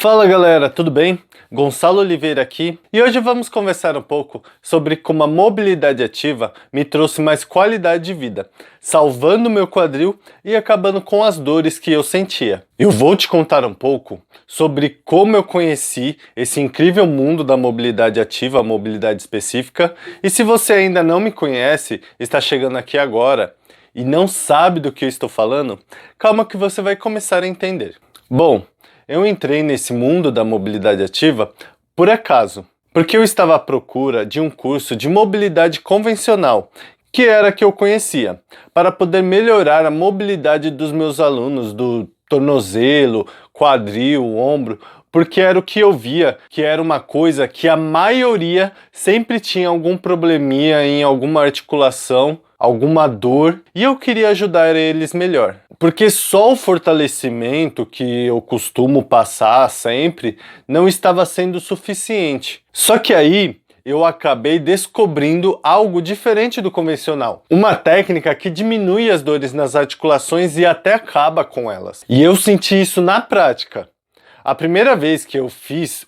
Fala galera, tudo bem? Gonçalo Oliveira aqui e hoje vamos conversar um pouco sobre como a mobilidade ativa me trouxe mais qualidade de vida, salvando meu quadril e acabando com as dores que eu sentia. Eu vou te contar um pouco sobre como eu conheci esse incrível mundo da mobilidade ativa, a mobilidade específica, e se você ainda não me conhece, está chegando aqui agora e não sabe do que eu estou falando, calma que você vai começar a entender. Bom, eu entrei nesse mundo da mobilidade ativa por acaso, porque eu estava à procura de um curso de mobilidade convencional, que era que eu conhecia, para poder melhorar a mobilidade dos meus alunos, do tornozelo, quadril, ombro, porque era o que eu via, que era uma coisa que a maioria sempre tinha algum probleminha em alguma articulação, alguma dor, e eu queria ajudar eles melhor. Porque só o fortalecimento que eu costumo passar sempre não estava sendo suficiente. Só que aí eu acabei descobrindo algo diferente do convencional. Uma técnica que diminui as dores nas articulações e até acaba com elas. E eu senti isso na prática. A primeira vez que eu fiz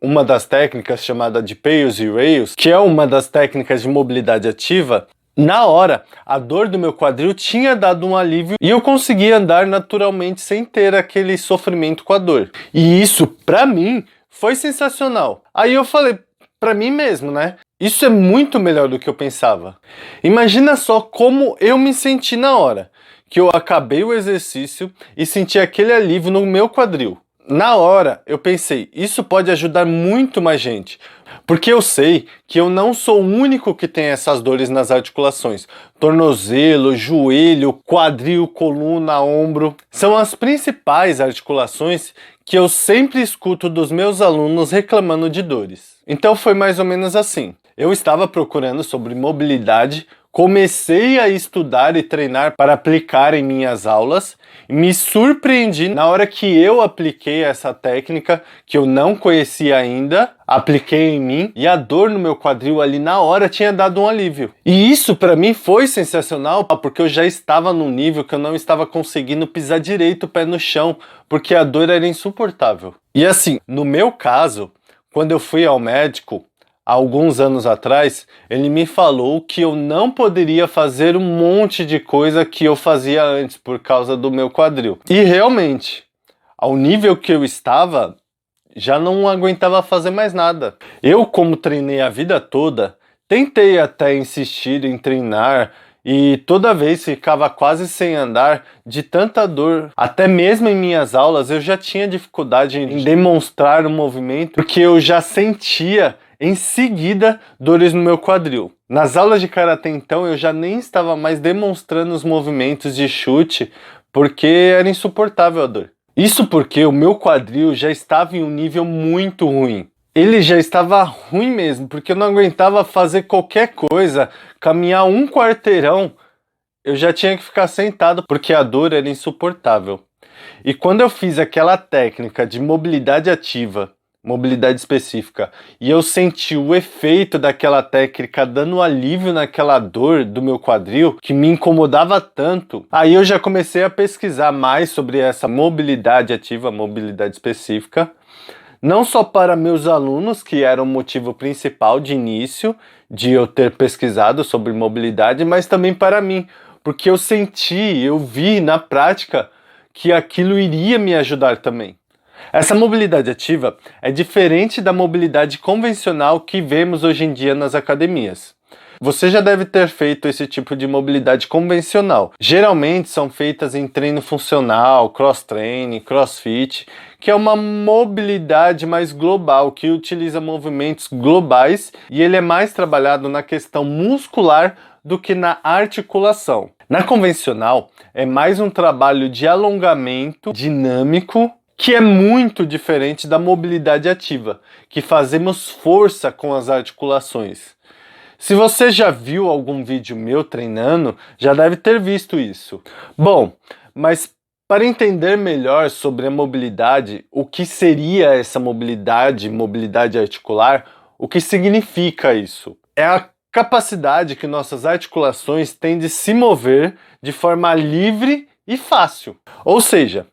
uma das técnicas chamada de Peils e Rails, que é uma das técnicas de mobilidade ativa, na hora, a dor do meu quadril tinha dado um alívio e eu conseguia andar naturalmente sem ter aquele sofrimento com a dor. E isso, pra mim, foi sensacional. Aí eu falei pra mim mesmo, né? Isso é muito melhor do que eu pensava. Imagina só como eu me senti na hora que eu acabei o exercício e senti aquele alívio no meu quadril. Na hora, eu pensei, isso pode ajudar muito mais gente, porque eu sei que eu não sou o único que tem essas dores nas articulações. Tornozelo, joelho, quadril, coluna, ombro, são as principais articulações que eu sempre escuto dos meus alunos reclamando de dores. Então foi mais ou menos assim. Eu estava procurando sobre mobilidade, comecei a estudar e treinar para aplicar em minhas aulas e me surpreendi na hora que eu apliquei essa técnica que eu não conhecia ainda, apliquei em mim e a dor no meu quadril ali na hora tinha dado um alívio. E isso para mim foi sensacional porque eu já estava num nível que eu não estava conseguindo pisar direito o pé no chão porque a dor era insuportável. E assim, no meu caso, quando eu fui ao médico, há alguns anos atrás, ele me falou que eu não poderia fazer um monte de coisa que eu fazia antes por causa do meu quadril. E realmente, ao nível que eu estava, já não aguentava fazer mais nada. Eu, como treinei a vida toda, tentei até insistir em treinar e toda vez ficava quase sem andar de tanta dor. Até mesmo em minhas aulas eu já tinha dificuldade em demonstrar o movimento porque eu já sentia em seguida dores no meu quadril. Nas aulas de karatê então eu já nem estava mais demonstrando os movimentos de chute porque era insuportável a dor. Isso porque o meu quadril já estava em um nível muito ruim. Ele já estava ruim mesmo, porque eu não aguentava fazer qualquer coisa, caminhar um quarteirão, eu já tinha que ficar sentado porque a dor era insuportável. E quando eu fiz aquela técnica de mobilidade ativa, mobilidade específica, e eu senti o efeito daquela técnica dando alívio naquela dor do meu quadril, que me incomodava tanto, aí eu já comecei a pesquisar mais sobre essa mobilidade ativa, mobilidade específica, não só para meus alunos, que era o motivo principal de início de eu ter pesquisado sobre mobilidade, mas também para mim, porque eu senti, eu vi na prática que aquilo iria me ajudar também. Essa mobilidade ativa é diferente da mobilidade convencional que vemos hoje em dia nas academias. Você já deve ter feito esse tipo de mobilidade convencional. Geralmente são feitas em treino funcional, cross-training, crossfit, que é uma mobilidade mais global, que utiliza movimentos globais e ele é mais trabalhado na questão muscular do que na articulação. Na convencional, é mais um trabalho de alongamento dinâmico, que é muito diferente da mobilidade ativa, que fazemos força com as articulações. Se você já viu algum vídeo meu treinando, já deve ter visto isso. Bom, mas para entender melhor sobre a mobilidade, o que seria essa mobilidade, mobilidade articular, o que significa isso? É a capacidade que nossas articulações têm de se mover de forma livre e fácil. Ou seja,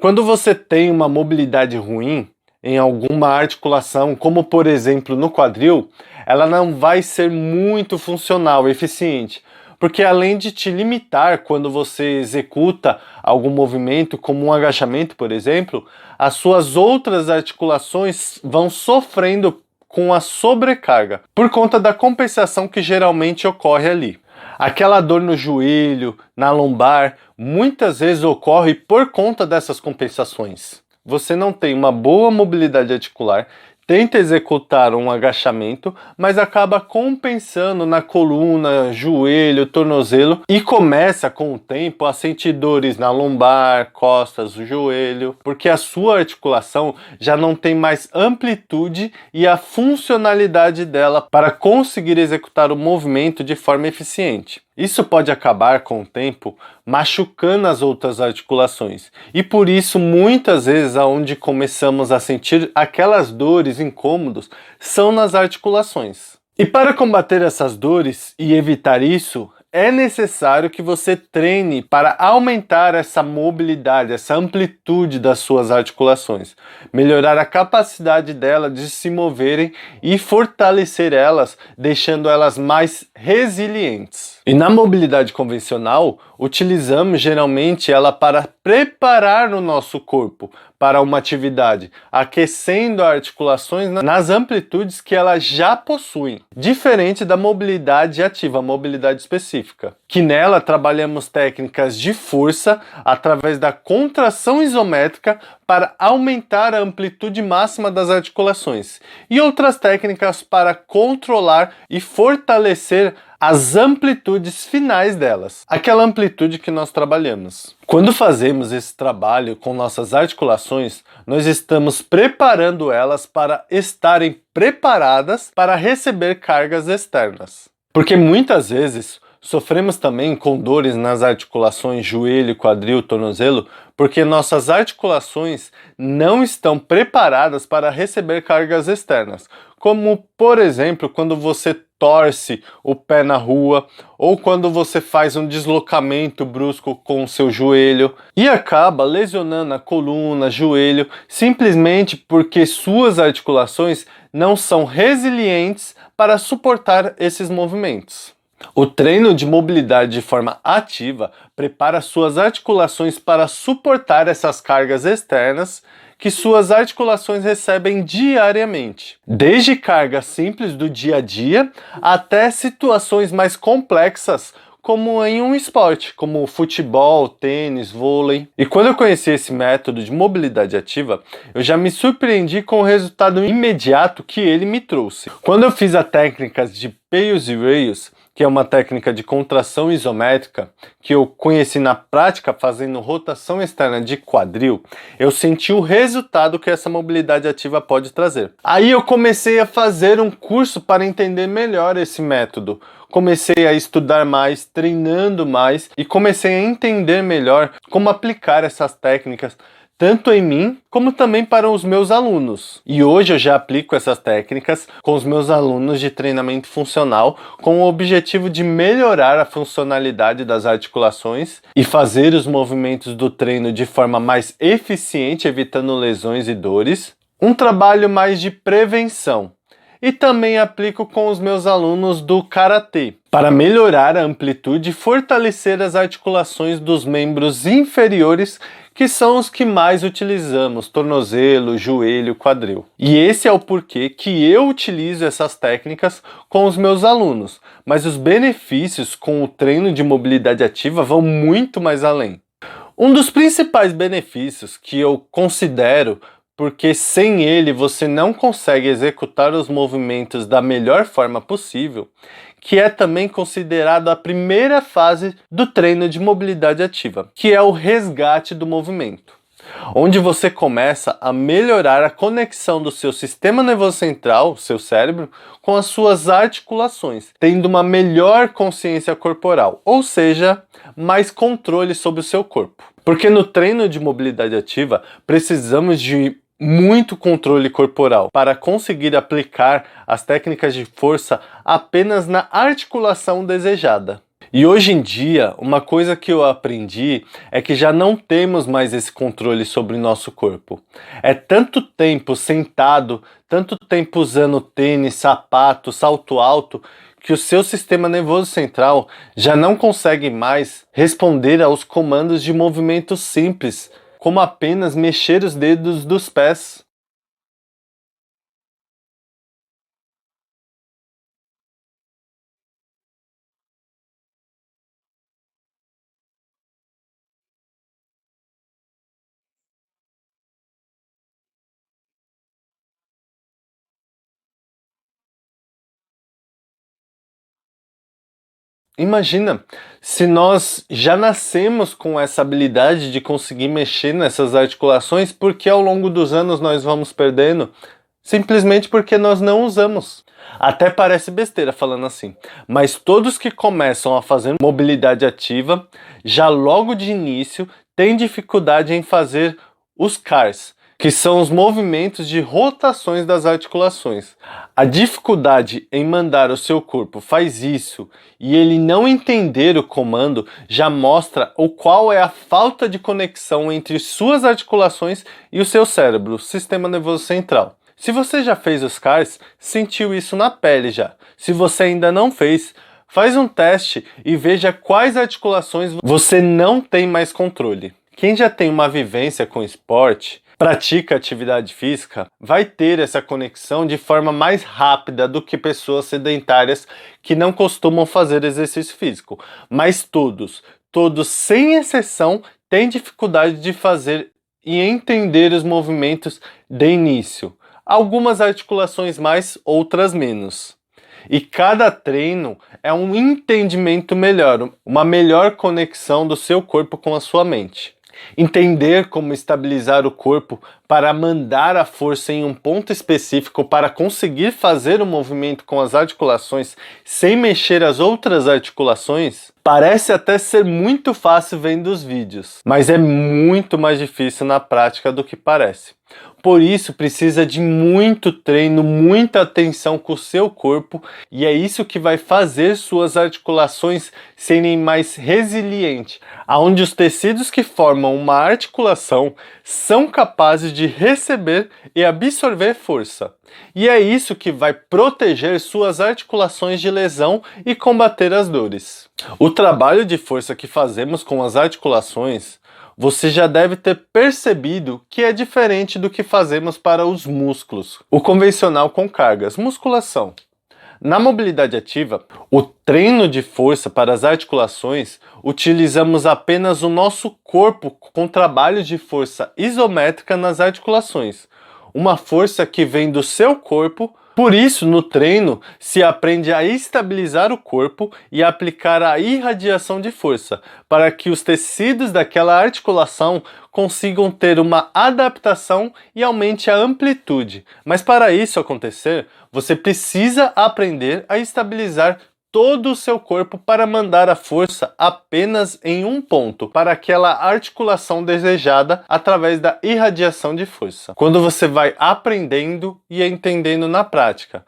Quando você tem uma mobilidade ruim em alguma articulação, como por exemplo no quadril, ela não vai ser muito funcional, eficiente, porque além de te limitar quando você executa algum movimento, como um agachamento, por exemplo, as suas outras articulações vão sofrendo com a sobrecarga, por conta da compensação que geralmente ocorre ali. Aquela dor no joelho, na lombar, muitas vezes ocorre por conta dessas compensações. Você não tem uma boa mobilidade articular, tenta executar um agachamento, mas acaba compensando na coluna, joelho, tornozelo e começa com o tempo a sentir dores na lombar, costas, joelho, porque a sua articulação já não tem mais amplitude e a funcionalidade dela para conseguir executar o movimento de forma eficiente. Isso pode acabar com o tempo machucando as outras articulações e por isso muitas vezes aonde começamos a sentir aquelas dores, incômodos, são nas articulações. E para combater essas dores e evitar isso, é necessário que você treine para aumentar essa mobilidade, essa amplitude das suas articulações, melhorar a capacidade delas de se moverem e fortalecer elas, deixando elas mais resilientes. E na mobilidade convencional, utilizamos geralmente ela para preparar o nosso corpo para uma atividade, aquecendo as articulações nas amplitudes que elas já possuem, diferente da mobilidade ativa, a mobilidade específica, que nela trabalhamos técnicas de força através da contração isométrica para aumentar a amplitude máxima das articulações e outras técnicas para controlar e fortalecer as amplitudes finais delas, aquela amplitude que nós trabalhamos. Quando fazemos esse trabalho com nossas articulações, nós estamos preparando elas para estarem preparadas para receber cargas externas. Porque muitas vezes sofremos também com dores nas articulações joelho, quadril, tornozelo, porque nossas articulações não estão preparadas para receber cargas externas, como por exemplo quando você torce o pé na rua ou quando você faz um deslocamento brusco com o seu joelho e acaba lesionando a coluna, joelho, simplesmente porque suas articulações não são resilientes para suportar esses movimentos. O treino de mobilidade de forma ativa prepara suas articulações para suportar essas cargas externas que suas articulações recebem diariamente, desde cargas simples do dia a dia até situações mais complexas como em um esporte, como futebol, tênis, vôlei. E quando eu conheci esse método de mobilidade ativa, eu já me surpreendi com o resultado imediato que ele me trouxe. Quando eu fiz a técnica de Peils e Rails, que é uma técnica de contração isométrica, que eu conheci na prática fazendo rotação externa de quadril, eu senti o resultado que essa mobilidade ativa pode trazer. Aí eu comecei a fazer um curso para entender melhor esse método. Comecei a estudar mais, treinando mais e comecei a entender melhor como aplicar essas técnicas tanto em mim, como também para os meus alunos. E hoje eu já aplico essas técnicas com os meus alunos de treinamento funcional com o objetivo de melhorar a funcionalidade das articulações e fazer os movimentos do treino de forma mais eficiente, evitando lesões e dores. Um trabalho mais de prevenção. E também aplico com os meus alunos do Karatê, para melhorar a amplitude e fortalecer as articulações dos membros inferiores, que são os que mais utilizamos, tornozelo, joelho, quadril. E esse é o porquê que eu utilizo essas técnicas com os meus alunos, mas os benefícios com o treino de mobilidade ativa vão muito mais além. Um dos principais benefícios que eu considero, porque sem ele você não consegue executar os movimentos da melhor forma possível, que é também considerado a primeira fase do treino de mobilidade ativa, que é o resgate do movimento, onde você começa a melhorar a conexão do seu sistema nervoso central, seu cérebro, com as suas articulações, tendo uma melhor consciência corporal, ou seja, mais controle sobre o seu corpo. Porque no treino de mobilidade ativa precisamos de muito controle corporal para conseguir aplicar as técnicas de força apenas na articulação desejada. E hoje em dia, uma coisa que eu aprendi é que já não temos mais esse controle sobre o nosso corpo. É tanto tempo sentado, tanto tempo usando tênis, sapato, salto alto, que o seu sistema nervoso central já não consegue mais responder aos comandos de movimentos simples, como apenas mexer os dedos dos pés. Imagina se nós já nascemos com essa habilidade de conseguir mexer nessas articulações, porque ao longo dos anos nós vamos perdendo, simplesmente porque nós não usamos. Até parece besteira falando assim, mas todos que começam a fazer mobilidade ativa, já logo de início, têm dificuldade em fazer os CARs, que são os movimentos de rotações das articulações. A dificuldade em mandar o seu corpo faz isso e ele não entender o comando já mostra o qual é a falta de conexão entre suas articulações e o seu cérebro, o sistema nervoso central. Se você já fez os CARs, sentiu isso na pele já. Se você ainda não fez, faz um teste e veja quais articulações você não tem mais controle. Quem já tem uma vivência com esporte, pratica atividade física, vai ter essa conexão de forma mais rápida do que pessoas sedentárias que não costumam fazer exercício físico. Mas todos sem exceção, têm dificuldade de fazer e entender os movimentos de início. Algumas articulações mais, outras menos. E cada treino é um entendimento melhor, uma melhor conexão do seu corpo com a sua mente. Entender como estabilizar o corpo para mandar a força em um ponto específico para conseguir fazer o movimento com as articulações sem mexer as outras articulações parece até ser muito fácil vendo os vídeos, mas é muito mais difícil na prática do que parece. Por isso precisa de muito treino, muita atenção com o seu corpo e é isso que vai fazer suas articulações serem mais resilientes, onde os tecidos que formam uma articulação são capazes de receber e absorver força. E é isso que vai proteger suas articulações de lesão e combater as dores. O trabalho de força que fazemos com as articulações você já deve ter percebido que é diferente do que fazemos para os músculos, o convencional com cargas, musculação. Na mobilidade ativa, o treino de força para as articulações, utilizamos apenas o nosso corpo com trabalho de força isométrica nas articulações, uma força que vem do seu corpo. Por isso, no treino, se aprende a estabilizar o corpo e aplicar a irradiação de força, para que os tecidos daquela articulação consigam ter uma adaptação e aumente a amplitude. Mas para isso acontecer, você precisa aprender a estabilizar todo o seu corpo para mandar a força apenas em um ponto, para aquela articulação desejada através da irradiação de força. Quando você vai aprendendo e entendendo na prática.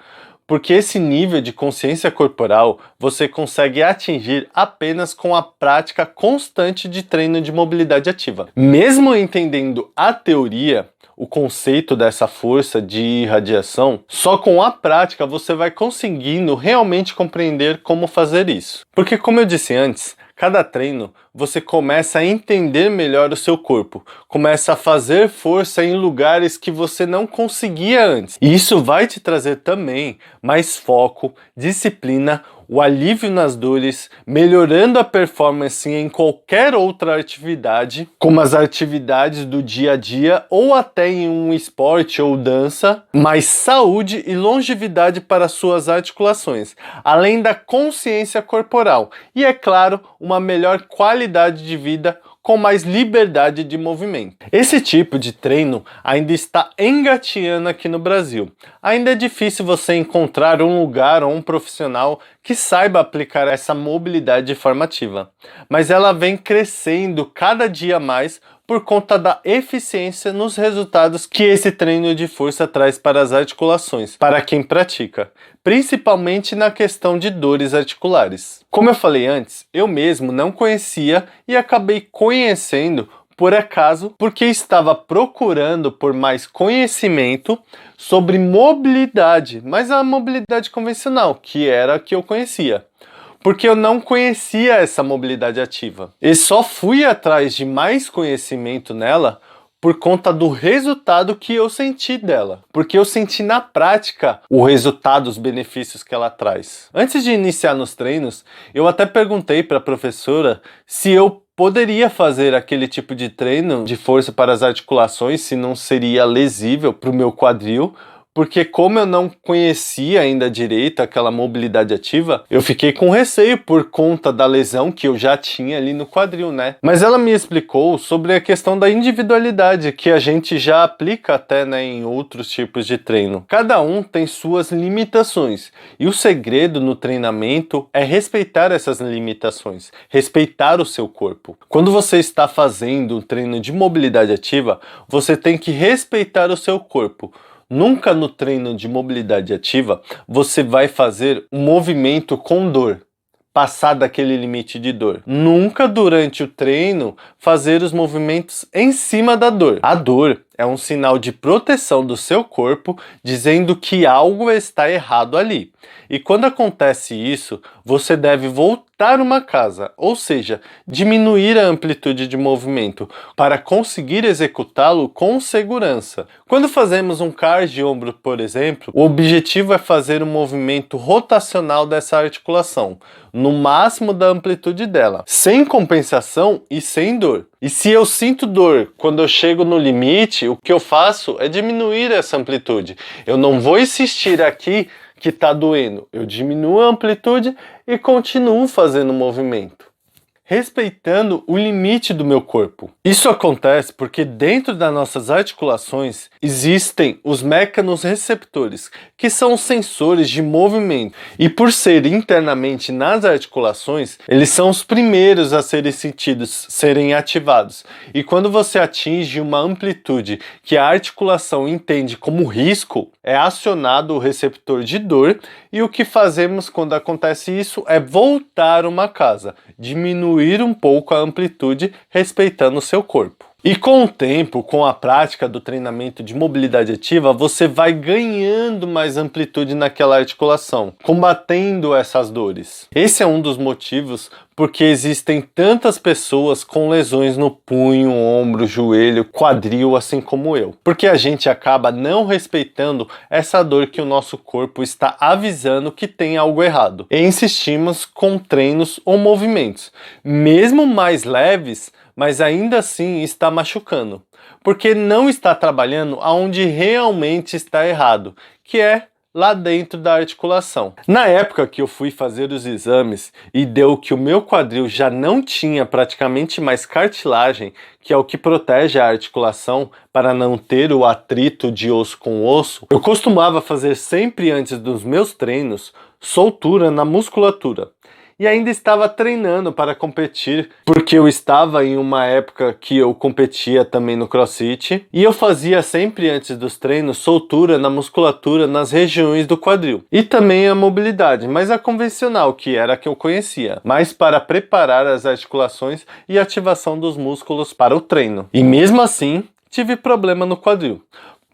Porque esse nível de consciência corporal você consegue atingir apenas com a prática constante de treino de mobilidade ativa. Mesmo entendendo a teoria, o conceito dessa força de irradiação, só com a prática você vai conseguindo realmente compreender como fazer isso. Porque como eu disse antes, cada treino você começa a entender melhor o seu corpo, começa a fazer força em lugares que você não conseguia antes. E isso vai te trazer também mais foco, disciplina, o alívio nas dores, melhorando a performance em qualquer outra atividade, como as atividades do dia a dia ou até em um esporte ou dança, mais saúde e longevidade para suas articulações, além da consciência corporal e, é claro, uma melhor qualidade de vida com mais liberdade de movimento. Esse tipo de treino ainda está engateando aqui no Brasil. Ainda é difícil você encontrar um lugar ou um profissional que saiba aplicar essa mobilidade de forma ativa. Mas ela vem crescendo cada dia mais por conta da eficiência nos resultados que esse treino de força traz para as articulações, para quem pratica, principalmente na questão de dores articulares. Como eu falei antes, eu mesmo não conhecia e acabei conhecendo por acaso, porque estava procurando por mais conhecimento sobre mobilidade, mas a mobilidade convencional, que era a que eu conhecia. Porque eu não conhecia essa mobilidade ativa. E só fui atrás de mais conhecimento nela por conta do resultado que eu senti dela. Porque eu senti na prática o resultado, os benefícios que ela traz. Antes de iniciar nos treinos, eu até perguntei para a professora se eu poderia fazer aquele tipo de treino de força para as articulações, se não seria lesível para o meu quadril, porque como eu não conhecia ainda direito aquela mobilidade ativa, eu fiquei com receio por conta da lesão que eu já tinha ali no quadril, né? Mas ela me explicou sobre a questão da individualidade, que a gente já aplica até, né, em outros tipos de treino. Cada um tem suas limitações, e o segredo no treinamento é respeitar essas limitações, respeitar o seu corpo. Quando você está fazendo um treino de mobilidade ativa, você tem que respeitar o seu corpo. Nunca no treino de mobilidade ativa você vai fazer um movimento com dor, passar daquele limite de dor. Nunca durante o treino fazer os movimentos em cima da dor. A dor é um sinal de proteção do seu corpo dizendo que algo está errado ali. E quando acontece isso, você deve voltar uma casa, ou seja, diminuir a amplitude de movimento para conseguir executá-lo com segurança. Quando fazemos um CAR de ombro, por exemplo, o objetivo é fazer um movimento rotacional dessa articulação, no máximo da amplitude dela, sem compensação e sem dor. E se eu sinto dor quando eu chego no limite, o que eu faço é diminuir essa amplitude. Eu não vou insistir aqui que está doendo. Eu diminuo a amplitude e continuo fazendo o movimento, respeitando o limite do meu corpo. Isso acontece porque dentro das nossas articulações existem os mecanos receptores, que são os sensores de movimento. E por ser internamente nas articulações, eles são os primeiros a serem sentidos, serem ativados. E quando você atinge uma amplitude que a articulação entende como risco, é acionado o receptor de dor, e o que fazemos quando acontece isso é voltar uma casa, diminuir um pouco a amplitude, respeitando o seu corpo. E com o tempo, com a prática do treinamento de mobilidade ativa, você vai ganhando mais amplitude naquela articulação, combatendo essas dores. Esse é um dos motivos porque existem tantas pessoas com lesões no punho, ombro, joelho, quadril, assim como eu. Porque a gente acaba não respeitando essa dor que o nosso corpo está avisando que tem algo errado. E insistimos com treinos ou movimentos, mesmo mais leves, mas ainda assim está machucando, porque não está trabalhando aonde realmente está errado, que é lá dentro da articulação. Na época que eu fui fazer os exames e deu que o meu quadril já não tinha praticamente mais cartilagem, que é o que protege a articulação para não ter o atrito de osso com osso, eu costumava fazer sempre antes dos meus treinos soltura na musculatura. E ainda estava treinando para competir, porque eu estava em uma época que eu competia também no CrossFit, e eu fazia sempre antes dos treinos soltura na musculatura nas regiões do quadril. E também a mobilidade, mas a convencional, que era a que eu conhecia, mas para preparar as articulações e ativação dos músculos para o treino. E mesmo assim, tive problema no quadril,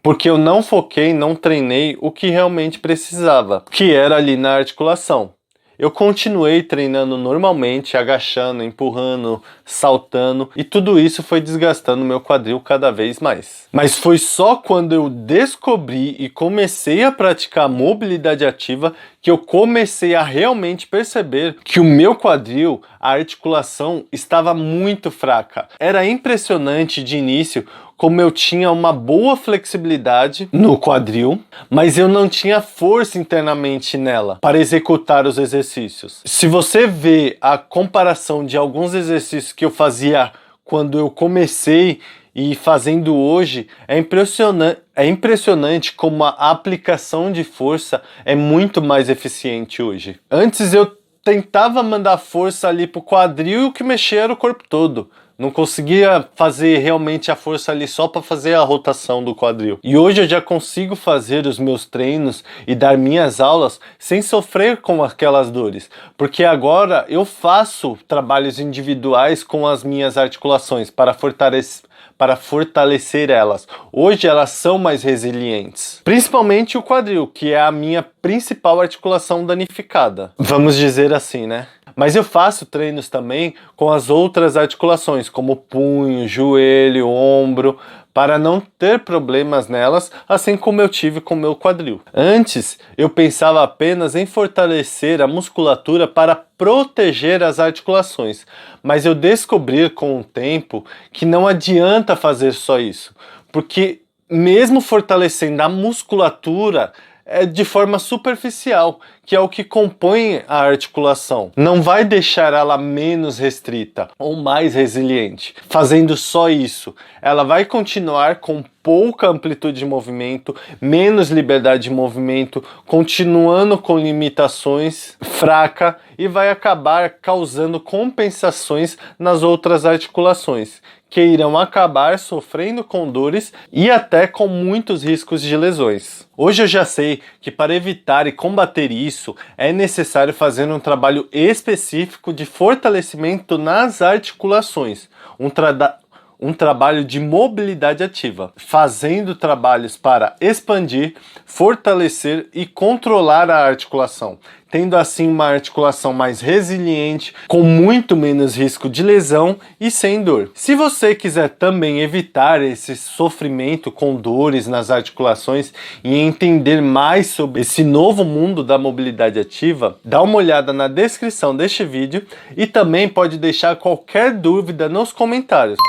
porque eu não foquei, não treinei o que realmente precisava, que era ali na articulação. Eu continuei treinando normalmente, agachando, empurrando, saltando, e tudo isso foi desgastando meu quadril cada vez mais. Mas foi só quando eu descobri e comecei a praticar mobilidade ativa que eu comecei a realmente perceber que o meu quadril, a articulação, estava muito fraca. Era impressionante de início como eu tinha uma boa flexibilidade no quadril, mas eu não tinha força internamente nela para executar os exercícios. Se você vê a comparação de alguns exercícios que eu fazia quando eu comecei e fazendo hoje, é impressionante como a aplicação de força é muito mais eficiente hoje. Antes eu tentava mandar força ali pro quadril e o que mexia era o corpo todo. Não conseguia fazer realmente a força ali só para fazer a rotação do quadril. E hoje eu já consigo fazer os meus treinos e dar minhas aulas sem sofrer com aquelas dores. Porque agora eu faço trabalhos individuais com as minhas articulações para fortalecer elas. Hoje elas são mais resilientes. Principalmente o quadril, que é a minha principal articulação danificada. Vamos dizer assim, né? Mas eu faço treinos também com as outras articulações, como punho, joelho, ombro, para não ter problemas nelas, assim como eu tive com o meu quadril. Antes, eu pensava apenas em fortalecer a musculatura para proteger as articulações, mas eu descobri com o tempo que não adianta fazer só isso, porque mesmo fortalecendo a musculatura, é de forma superficial, que é o que compõe a articulação. Não vai deixar ela menos restrita ou mais resiliente. Fazendo só isso, ela vai continuar com pouca amplitude de movimento, menos liberdade de movimento, continuando com limitações, fraca, e vai acabar causando compensações nas outras articulações, que irão acabar sofrendo com dores e até com muitos riscos de lesões. Hoje eu já sei que para evitar e combater isso é necessário fazer um trabalho específico de fortalecimento nas articulações, um trabalho de mobilidade ativa, fazendo trabalhos para expandir, fortalecer e controlar a articulação, tendo assim uma articulação mais resiliente, com muito menos risco de lesão e sem dor. Se você quiser também evitar esse sofrimento com dores nas articulações e entender mais sobre esse novo mundo da mobilidade ativa, dá uma olhada na descrição deste vídeo e também pode deixar qualquer dúvida nos comentários.